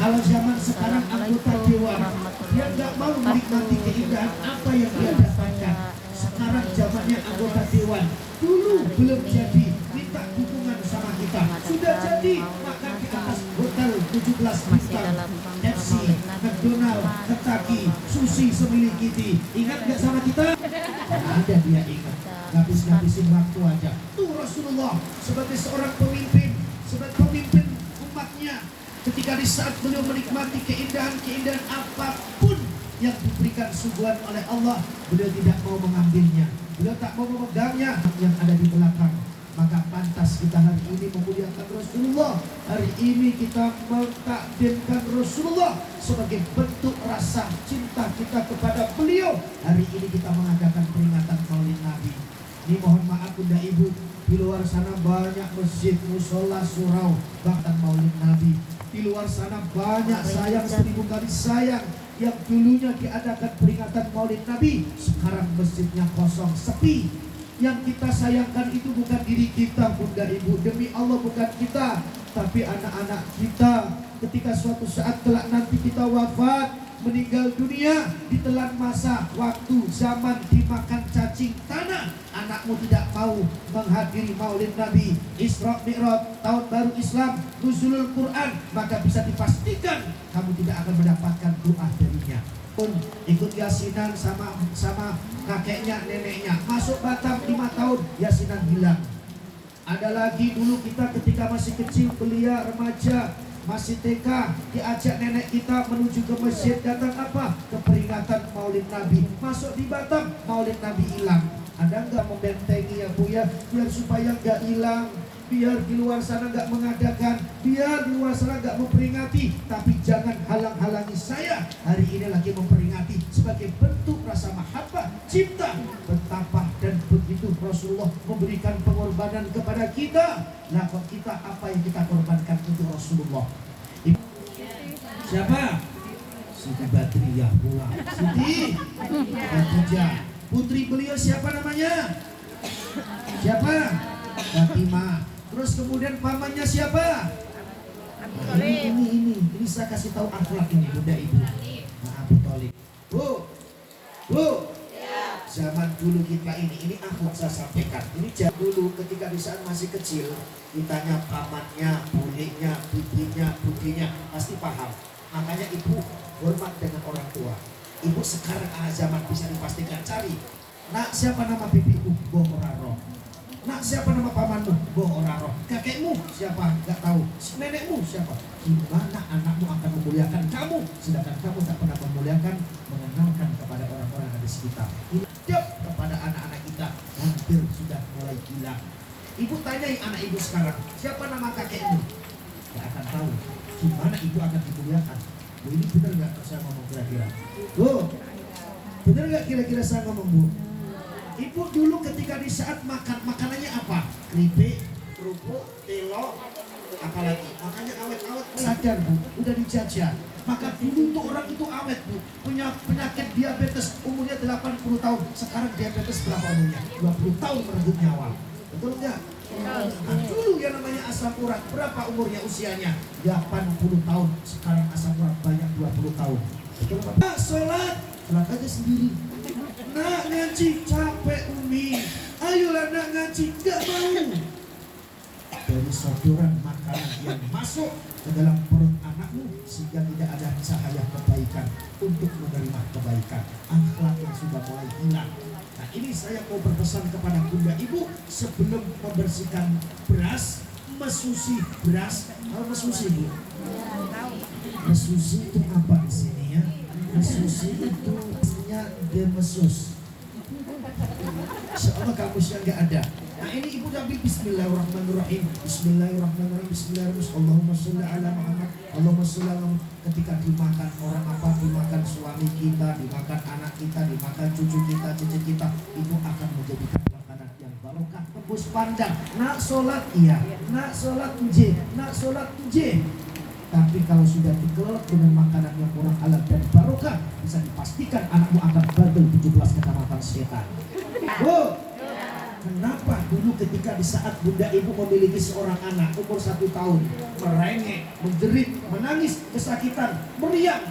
Kalau zaman sekarang anggota dewan, dia nggak mau menikmati keindahan apa yang dia dapatkan. Sekarang zamannya anggota dewan. Dulu belum jadi, minta dukungan sama kita. Sudah jadi, makan di atas hotel 17 bintang, FC, McDonald, Kentucky, sushi semilik kita. Ingat nggak sama kita? Ada dia ingat. Habis-habisin waktu aja. Tuh Rasulullah sebagai seorang pemimpin, sebagai pemimpin umatnya, ketika di saat beliau menikmati keindahan-keindahan apapun yang diberikan suguhan oleh Allah, beliau tidak mau mengambilnya, beliau tak mau memegangnya yang ada di belakang. Maka pantas kita hari ini memuliakan Rasulullah. Hari ini kita mentakdirkan Rasulullah sebagai bentuk rasa cinta kita kepada beliau. Hari ini kita mengadakan peringatan Maulid Nabi. Ini mohon maaf Bunda Ibu, di luar sana banyak masjid, musola, surau, bahkan Maulid Nabi. Di luar sana banyak sayang 1000 kali sayang yang dulunya diadakan peringatan Maulid Nabi, sekarang masjidnya kosong, sepi. Yang kita sayangkan itu bukan diri kita Bunda Ibu, demi Allah bukan kita, tapi anak-anak kita. Ketika suatu saat kelak nanti kita wafat, meninggal dunia, ditelan masa, waktu, zaman, dimakan cacing tanah, anakmu tidak mau menghadiri Maulid Nabi, Isra Mi'raj, tahun baru Islam, nuzulul Quran, maka bisa dipastikan kamu tidak akan mendapatkan doa darinya. Ikut yasinan sama kakeknya, neneknya, masuk Batam 5 tahun, yasinan hilang. Ada lagi dulu kita ketika masih kecil, belia, remaja, masih TK, diajak nenek kita menuju ke masjid, datang apa? Ke peringatan Maulid Nabi. Masuk di Batam, Maulid Nabi hilang. Ada nggak membentengi ya Bu ya, biar supaya nggak hilang, biar di luar sana nggak mengadakan, biar di luar sana nggak memperingati, tapi jangan halang-halangi saya. Hari ini lagi memperingati sebagai bentuk rasa mahabbah, cinta. Betapa dan begitu Rasulullah memberikan pengorbanan kepada kita. Nah kok kita apa yang kita korbankan untuk Rasulullah? Siapa? Siti Badriyah pula. Siti Khadijah. Putri beliau siapa namanya? Siapa? Fatimah. Terus kemudian pamannya siapa? Nah, ini saya kasih tahu akhlak ini Bunda Ibu. Nah, Abu Thalib. Bu, zaman dulu kita ini akhlak saya sampaikan. Ini zaman dulu ketika di saat masih kecil, ditanya pamannya, budenya, bibinya, budinya, pasti paham. Makanya ibu hormat dengan orang tua. Ibu sekarang zaman bisa dipastikan cari. Nak siapa nama bibiku? Boh ora roh. Nak siapa nama pamanmu? Boh ora roh. Kakekmu siapa? Gak tahu. Nenekmu siapa? Gimana anakmu akan memuliakan kamu, sedangkan kamu tak pernah memuliakan, mengenalkan kepada orang-orang yang ada di sekitar. Hidup kepada anak-anak kita hampir sudah mulai hilang. Ibu tanyai anak ibu sekarang, siapa nama kakekmu? Gak akan tahu. Gimana ibu akan dimuliakan? Bu, ini benar gak saya ngomong kira-kira? Bu, benar gak kira-kira saya ngomong Bu? Ibu dulu ketika di saat makan, makanannya apa? Keripik, kerupuk, telo, apalagi? Makanya awet-awet sadar Bu, udah dijajah. Maka dulu tuh orang itu awet Bu, punya penyakit diabetes, umurnya 80 tahun. Sekarang diabetes berapa umurnya? 20 tahun merenggut nyawa. Betul nggak? Nah, dulu yang namanya asam urat, berapa umurnya usianya? 80 tahun. Sekarang asam urat banyak 20 tahun. Betul nggak? Nah, sholat aja sendiri. Nak ngaji, capek Umi. Ayolah nak ngaji, nggak mau. Dari sodoran makanan yang masuk ke dalam perut anakmu, sehingga tidak ada cahaya kebaikan untuk menerima kebaikan. Akhlak yang sudah mulai hilang. Nah ini saya mau berpesan kepada Bunda Ibu, sebelum membersihkan beras, mesusi beras. Kalau mesusi Bu, mesusi itu apa di sini ya? Mesusi itu artinya demesus. Seolah kamusnya nggak ada. Nah ini ibu ambil Bismillahirrahmanirrahim, Bismillahirrahmanirrahim, Bismillahirrahmanirrahim, Allahumma sholli ala Muhammad, Allahumma sholli ala Muhammad. Ketika dimakan orang apa, dimakan suami kita, dimakan anak kita, dimakan cucu kita, cici kita, itu akan menjadikan makanan yang barokah, tembus pandang. Nak sholat iya, nak sholat nje, nak sholat nje. Tapi kalau sudah dikelolok dengan makanan yang kurang halal dan barokah, bisa dipastikan anakmu akan bandel 17 kecamatan setan. Bu, Kenapa dulu ketika di saat bunda ibu memiliki seorang anak umur 1 tahun, merengek, menjerit, menangis, kesakitan, meriang,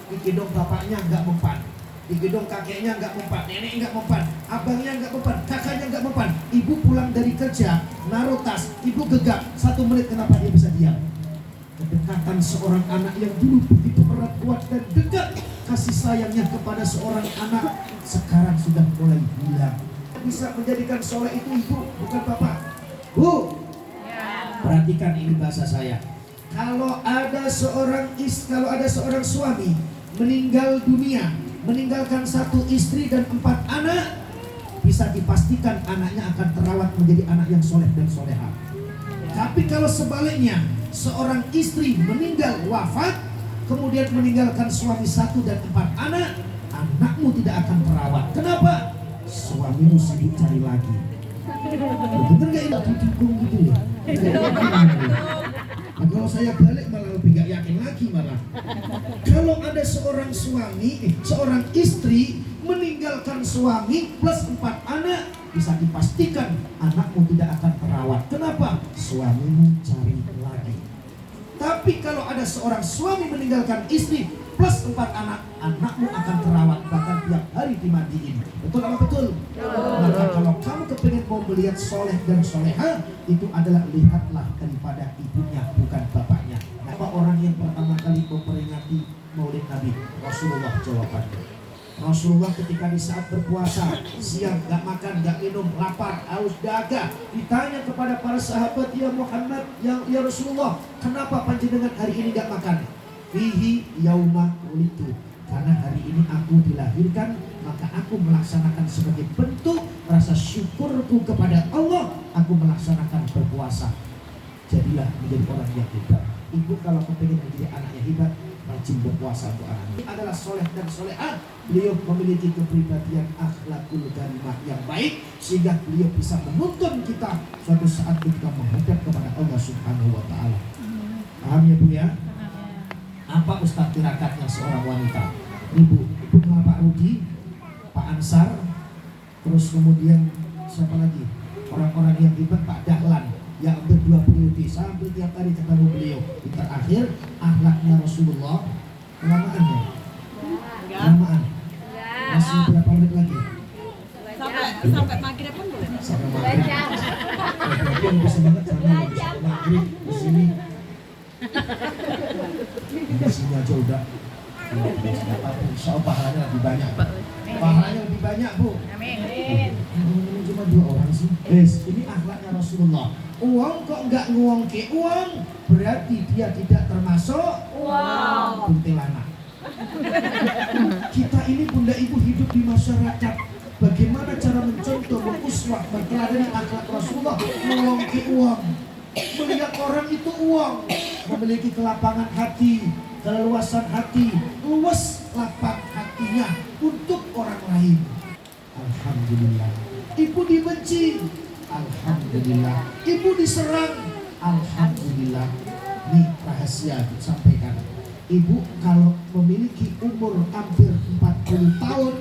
digendong bapaknya nggak mempan, digendong kakeknya nggak mempan, nenek nggak mempan, abangnya nggak mempan, kakaknya nggak mempan. Ibu pulang dari kerja, naruh tas, ibu gegap 1 menit, kenapa dia bisa diam? Kedekatan seorang anak yang dulu begitu erat, kuat dan dekat, kasih sayangnya kepada seorang anak sekarang sudah mulai hilang. Bisa menjadikan soleh itu ibu, bukan bapak. Bu, perhatikan ini bahasa saya. Kalau ada seorang suami meninggal dunia, meninggalkan 1 istri dan 4 anak, bisa dipastikan anaknya akan terawat menjadi anak yang soleh dan soleha. Tapi kalau sebaliknya, seorang istri meninggal wafat, kemudian meninggalkan suami 1 dan 4 anak, anakmu tidak akan terawat. Kenapa? Suamimu sibuk cari lagi. Bener gak ini didukung gitu ya? Nah, kalau saya balik malah lebih gak yakin lagi malah. Kalau ada seorang istri meninggalkan suami plus 4 anak, bisa dipastikan anakmu tidak akan terawat. Kenapa? Suamimu cari lagi. Tapi kalau ada seorang suami meninggalkan istri plus 4 anak, anakmu akan terawat, bahkan tiap hari dimandiin. Betul apa betul? Maka kalau kamu kepingin mau melihat soleh dan soleha, itu adalah lihatlah daripada ibunya, bukan bapaknya. Apa orang yang pertama kali memperingati Maulid Nabi? Rasulullah jawabannya. Rasulullah ketika di saat berpuasa, siang gak makan, gak minum, lapar, haus, dahaga, ditanya kepada para sahabat, ya Muhammad, ya Rasulullah, kenapa panjenengan hari ini gak makan? Fihi yauma ulitu, karena hari ini aku dilahirkan, maka aku melaksanakan sebagai bentuk rasa syukurku kepada Allah, aku melaksanakan berpuasa. Jadilah menjadi orang yang hebat. Ibu kalau kepingin menjadi anak yang hebat, rajin berpuasa untuk anaknya. Ini adalah soleh dan solehah. Beliau memiliki kepribadian akhlakul karimah yang baik, sehingga beliau bisa menuntun kita suatu saat kita menghadap kepada Allah Subhanahu wa Ta'ala. Paham ya Bu ya? Apa Ustaz tirakatnya seorang wanita? Ibu nama Pak Rudi, Pak Ansar, terus kemudian siapa lagi? Orang-orang yang hebat, Pak Dahlan, yang berdua periode sampai tiap hari ketemu beliau. Di terakhir akhlaknya Rasulullah. Kelamaan ya? Kelamaan. Masih berapa menit lagi? Sampai maghrib pun boleh. Sampai maghrib. Berarti yang bisa banget sampai maghrib di sini. Di sini aja udah. Insya Allah pahalanya lebih banyak. Pahalanya lebih banyak Bu. Amin. Cuma 2 orang sih. Ini akhlaknya Rasulullah. Uang kok nggak nguangke uang, berarti dia tidak termasuk kuntilanak. Kita ini bunda ibu hidup di masyarakat. Bagaimana cara mencontoh, menguswah, berteladani akhlak Rasulullah, nguangke uang. Melihat orang itu uang, memiliki kelapangan hati, keleluasan hati, luas lapang hatinya untuk orang lain. Alhamdulillah. Ibu dibenci, alhamdulillah. Ibu diserang, alhamdulillah. Ini rahasia disampaikan. Ibu kalau memiliki umur hampir 40 tahun,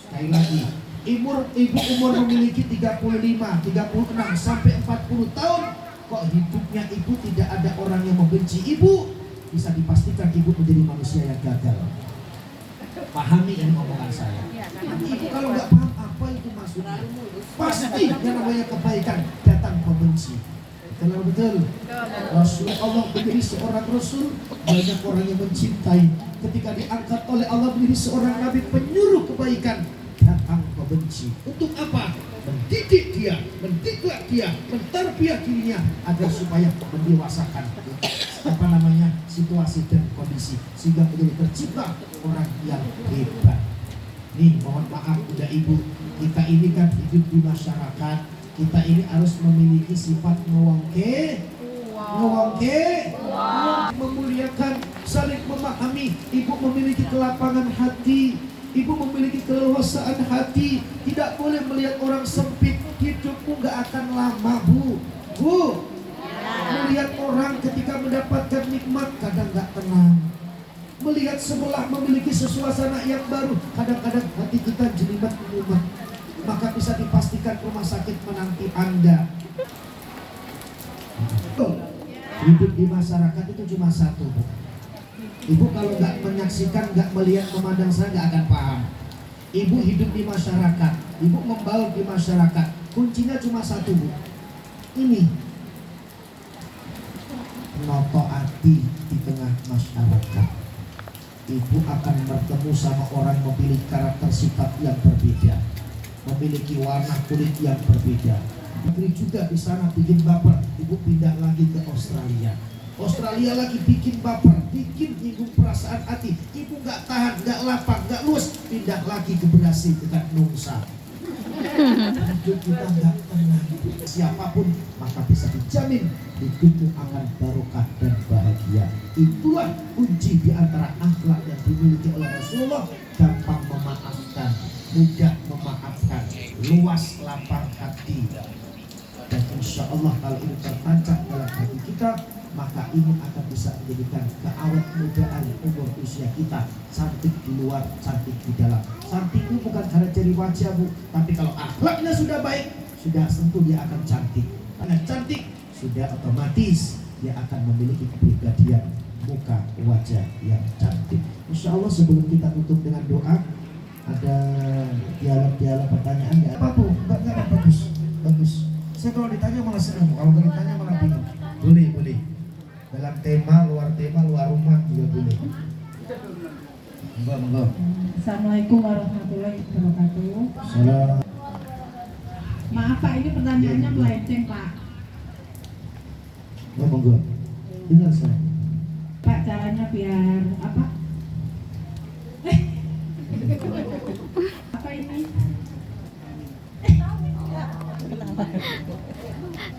sekali lagi, ibu umur memiliki 35, 36 sampai 40 tahun, kok hidupnya ibu tidak ada orang yang membenci ibu, bisa dipastikan ibu menjadi manusia yang gagal. Pahami ini omongan saya. Ibu kalau nggak paham apa itu maksudnya, pasti yang namanya kebaikan datang pembenci. Betul betul. Rasulullah menjadi seorang Rasul, banyak orang yang mencintai. Ketika diangkat oleh Allah menjadi seorang Nabi penyuruh kebaikan, datang pembenci. Untuk apa? Mendidik dia, mendiklat dia, mentarbiah dirinya agar supaya mendewasakan situasi dan kondisi, sehingga menjadi tercipta orang yang hebat. Nih mohon maaf udah ibu, kita ini kan hidup di masyarakat, kita ini harus memiliki sifat ngewongke, memuliakan, saling memahami. Ibu memiliki kelapangan hati, ibu memiliki keleluasaan hati, tidak boleh melihat orang sempit. Hidupmu gak akan lama Bu. Melihat orang ketika mendapatkan nikmat kadang gak tenang. Melihat sebelah memiliki suasana yang baru, kadang-kadang hati kita jelimet umat. maka bisa dipastikan rumah sakit menanti Anda. Hidup di masyarakat itu cuma satu, Bu. Ibu kalau nggak menyaksikan, nggak melihat, memandang saya nggak akan paham. Ibu hidup di masyarakat, ibu membaur di masyarakat. Kuncinya cuma satu, Bu. Ini noto hati di tengah masyarakat. Ibu akan bertemu sama orang memiliki karakter sifat yang berbeda, memiliki warna kulit yang berbeda. Negeri juga di sana bikin baper, ibu pindah lagi ke Australia. Australia lagi bikin baper, bikin ibu perasaan hati. Ibu nggak tahan, nggak lapang, nggak luas, pindah lagi ke Brasil dekat Nungsa. Hidup kita nggak tenang. Siapapun maka bisa dijamin hidupmu akan barokah dan bahagia. Itulah kunci di antara akhlak yang dimiliki oleh Rasulullah. Gampang memaafkan, mudah memaafkan, luas lapang hati. Dan insya Allah kalau ini tertancap dalam hati kita, maka ini akan bisa menjadikan keawet mudaan umur usia kita. Cantik di luar, cantik di dalam. Cantik itu bukan karena ciri wajah, Bu, tapi kalau akhlaknya sudah baik, sudah tentu dia akan cantik. Karena cantik sudah otomatis dia akan memiliki kepribadian muka wajah yang cantik. Insya Allah sebelum kita tutup dengan doa, ada dialog-dialog pertanyaan nggak? Apa Bu? Enggak, bagus. Saya kalau ditanya malah senang, kalau nggak ditanya malah bingung. Boleh. Dalam tema, luar rumah juga boleh. Monggo. Assalamualaikum warahmatullahi wabarakatuh. Salam. Maaf Pak, ini pertanyaannya melenceng Pak. Monggo. Dengar saya. Pak, caranya biar apa? Apa ini?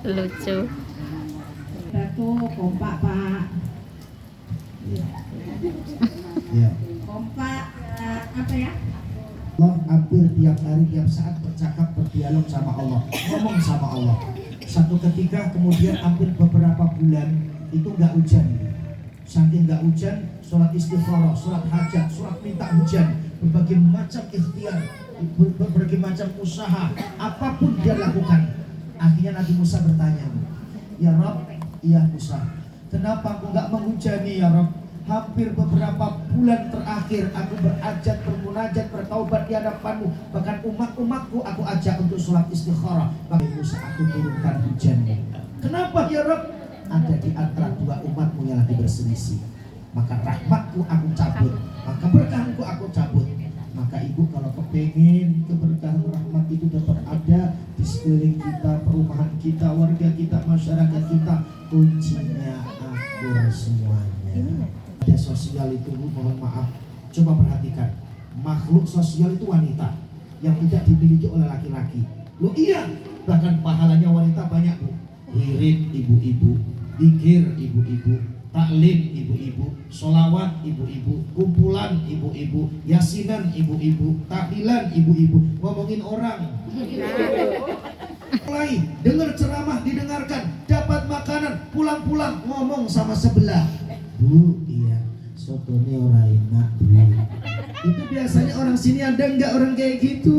Lucu. Batu kompak Pak. Ya. Kompak apa ya? Allah hampir tiap hari, tiap saat berdialog sama Allah, ngomong sama Allah. Satu ketika kemudian hampir beberapa bulan itu nggak hujan. Saking nggak hujan, sholat istikharah, sholat hajat, sholat minta hujan, berbagai macam ikhtiar, berbagai macam usaha, apapun dia lakukan. Akhirnya Nabi Musa bertanya, ya Rabb, iya Musa, kenapa aku nggak menghujani ya Rabb? Hampir beberapa bulan terakhir aku berajat, bermunajat, bertaubat di hadapanmu. Bahkan umat-umatku aku ajak untuk sholat istikharah. Bagi Musa, aku turunkan hujanmu. Kenapa ya Rabb? Ada di antara dua umatmu yang lagi berselisih. Maka rahmatku aku cabut, maka berkahku aku cabut. Maka ibu kalau kepengen keberkahan rahmat itu dapat ada di sekeliling kita, perumahan kita, warga kita, masyarakat kita, kuncinya akur semuanya. Ada sosial itu, Bu, mohon maaf, coba perhatikan, makhluk sosial itu wanita yang tidak dimiliki oleh laki-laki. Loh iya, bahkan pahalanya wanita banyak, Bu. Wirid ibu-ibu, zikir ibu-ibu, taklim ibu-ibu, sholawat ibu-ibu, kumpulan ibu-ibu, yasinan ibu-ibu, tahlilan ibu-ibu, ngomongin orang. Mulai dengar ceramah didengarkan, dapat makanan, pulang-pulang ngomong sama sebelah. Bu, iya, sotonya orang enak, Bu. Itu biasanya orang sini ada nggak orang kayak gitu?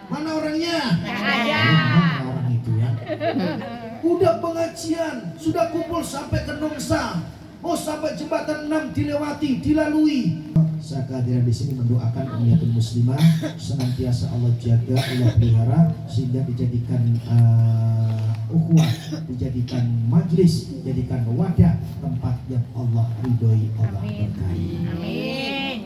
Mana orangnya? Mana orang itu ya? Udah pengajian, sudah kumpul sampai ke Nongsa, mau sampai jembatan 6 dilewati, dilalui. Saya kehadiran di sini mendoakan umiatul muslimah senantiasa Allah jaga, Allah pelihara, sehingga dijadikan ukhuwah, dijadikan majlis, dijadikan wadah, tempat yang Allah ridhoi, Allah berkahi. Amin.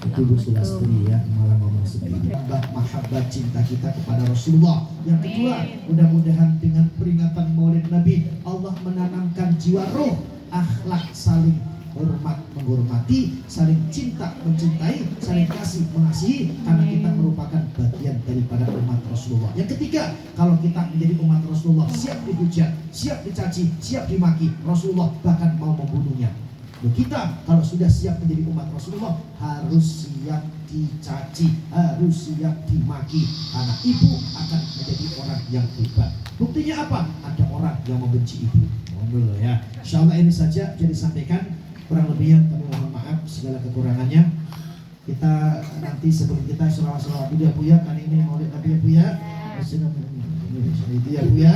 Itu Bu Sulastri ya, malah ngomong seperti mahabbah cinta kita kepada Rasulullah. Yang kedua, mudah-mudahan dengan peringatan Maulid Nabi, Allah menanamkan jiwa roh, akhlak saling hormat menghormati, saling cinta mencintai, saling kasih mengasihi, karena kita merupakan bagian daripada umat Rasulullah. Yang ketiga, kalau kita menjadi umat Rasulullah, siap dihujat, siap dicaci, siap dimaki, Rasulullah bahkan mau membunuhnya. Kita kalau sudah siap menjadi umat Rasulullah, harus siap dicaci, harus siap dimaki, karena ibu akan menjadi orang yang hebat. Buktinya apa? Ada orang yang membenci ibu. Mohon dulu ya. Insya Allah ini saja jadi sampaikan. Kurang lebihnya kami mohon maaf segala kekurangannya. Kita nanti sebelum kita selawat-selawat dulu ya Bu ya, kali ini Maulid Nabi ya Bu ya. Itu ya Bu ya.